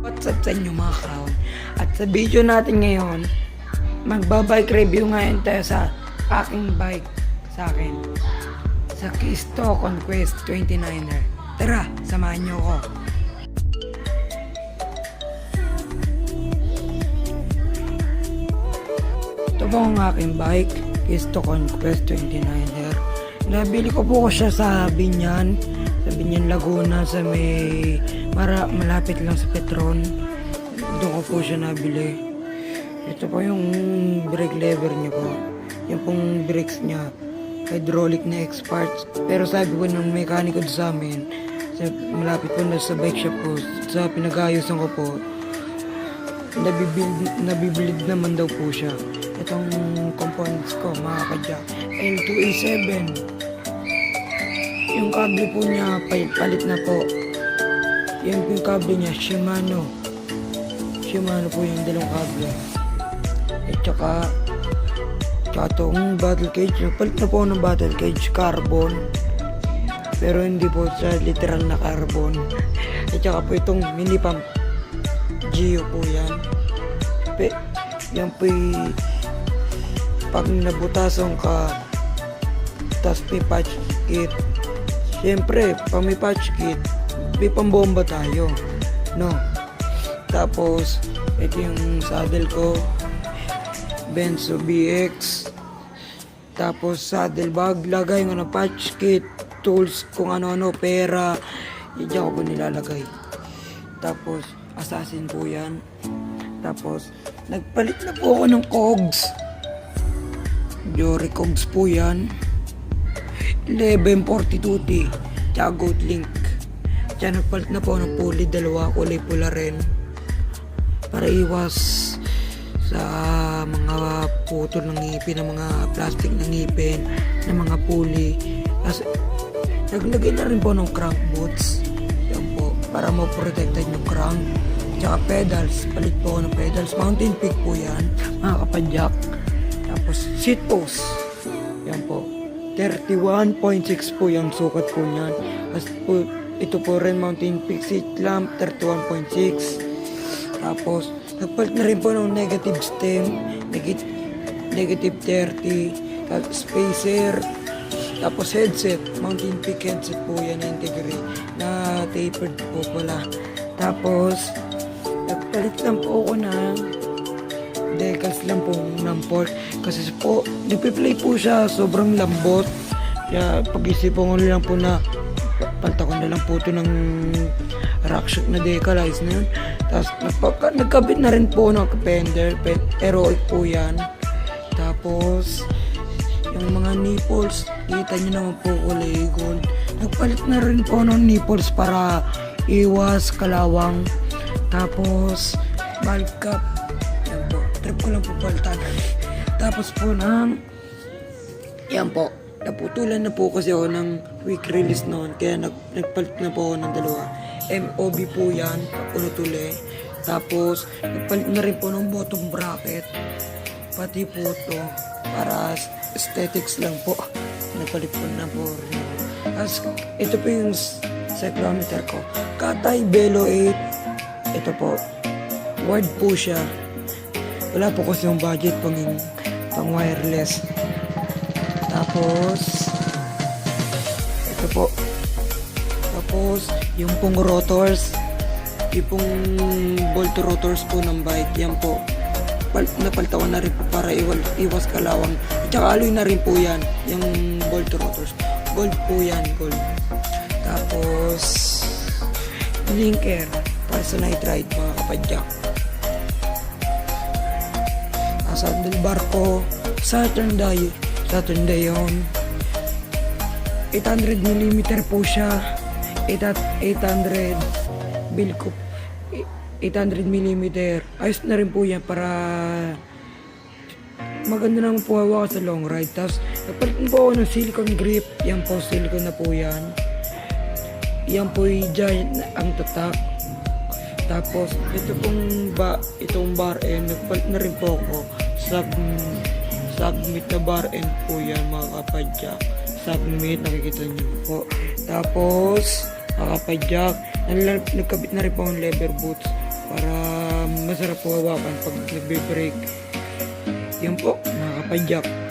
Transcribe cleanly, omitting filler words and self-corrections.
What's up sa inyo mga crown? At sa video natin ngayon, magbabike review ngayon tayo sa aking bike sa akin. Sa Kisto Conquest 29er. Tara, samahan nyo ko. Ito po ang aking bike, Kisto Conquest 29er. Nabili ko po siya sa Binyan Laguna, sa may malapit lang sa Petron. Doon ko po siya nabili. Ito po yung brake lever niya po. Yung pong brakes niya, hydraulic na X-parts. Pero sabi po ng mekaniko sa amin, malapit po na sa bike shop po, sa pinag-ayusan ko po, nabibuild naman daw po siya. Itong components ko, mga kadya, L2A7. Yung kable po niya, palit na po. Yan po yung kable niya, Shimano po yung dalawang kable. At saka itong battle cage, palit na po ng battle cage, carbon. Pero hindi po sa literal na carbon. At saka po itong mini pump, Geo po yan. Yan po yung pag nabutasan ka, tapos may patch kit. Siyempre, pag may patch kit, may pambomba tayo, no? Tapos, ito yung saddle ko, Benzo BX. Tapos, saddle bag, lagay ko ng patch kit, tools, kung ano-ano, pera, diyan ko po nilalagay. Tapos, assassin po yan. Tapos, nagpalit na po ako ng cogs. Jory cogs po yan. 1142T, tsaka Goat Link. Tsaka nagpalit na po ng pulley, dalawa, kulay pula rin. Para iwas sa mga putol ng ngipin, ng mga plastic ng ngipin, ng mga pulley. Tapos, naglagay na rin po ng crank boots. Yan po, para ma-protected yung crank. Tsaka pedals, palit po ako ng pedals. Mountain Peak po yan, mga kapadyak. Tapos, seat post. Yan po. 31.6 po yung sukat po niyan. Po, ito po rin Mountain Peak seat lamp, 31.6. Tapos, nagpalit na rin po ng negative stem, negative 30, tapos spacer, tapos headset, Mountain Peak headset po yan na integrate, na tapered po pala. Tapos, nagpalit lang po ako ng decals lang po ng port kasi po nagpe-play po siya, sobrang lambot. Kaya pag-isipan ko lang po na palta ko na lang po ito ng rockshock na decalize na yun. Tapos nagkabit na rin po ng fender, heroic po yan. Tapos yung mga nipples, kita nyo naman po kulay gold. Nagpalit na rin po ng nipples para iwas kalawang. Tapos valve cap, trip ko lang po palitan. Tapos po yan po, naputulan na po kasi ako ng quick release noon, kaya nagpalit na po ako ng dalawa. MOB po yan, unutuli. Tapos nagpalit na rin po ng bottom bracket, pati po ito, para aesthetics lang po. Nagpalit po na po rin. Tapos ito po yung cyclometer ko, Katay Velo 8. Ito po, wide po siya. Wala po kasi yung budget pang wireless. Tapos ito po. Tapos yung pong rotors, yung pong bolt rotors po ng bike, yan po. Napaltawan na rin po para iwas kalawang. At saka alloy na rin po yan, yung bolt rotors. Gold po yan, gold. Tapos linker para sa night ride, mga kapadyak. Handlebar ko, Saturn Dion, 800mm po siya, 800 Bilco, 800mm. Ayos na rin po yan para maganda naman po hawa sa long ride. Tapos nagpalit po ako ng silicone grip. Yan po, silicone na po yan. Yan po yung giant ang tatak. Tapos ito pong itong bar end, nagpalit na rin po ako. Submit na bar end po yan, mga kapadyak. Submit, nakikita nyo po. Tapos, nakapadyak. Nagkabit na rin po ang leather boots para masarap po hawakan pag nagbe-break. Yun po, mga kapadyak.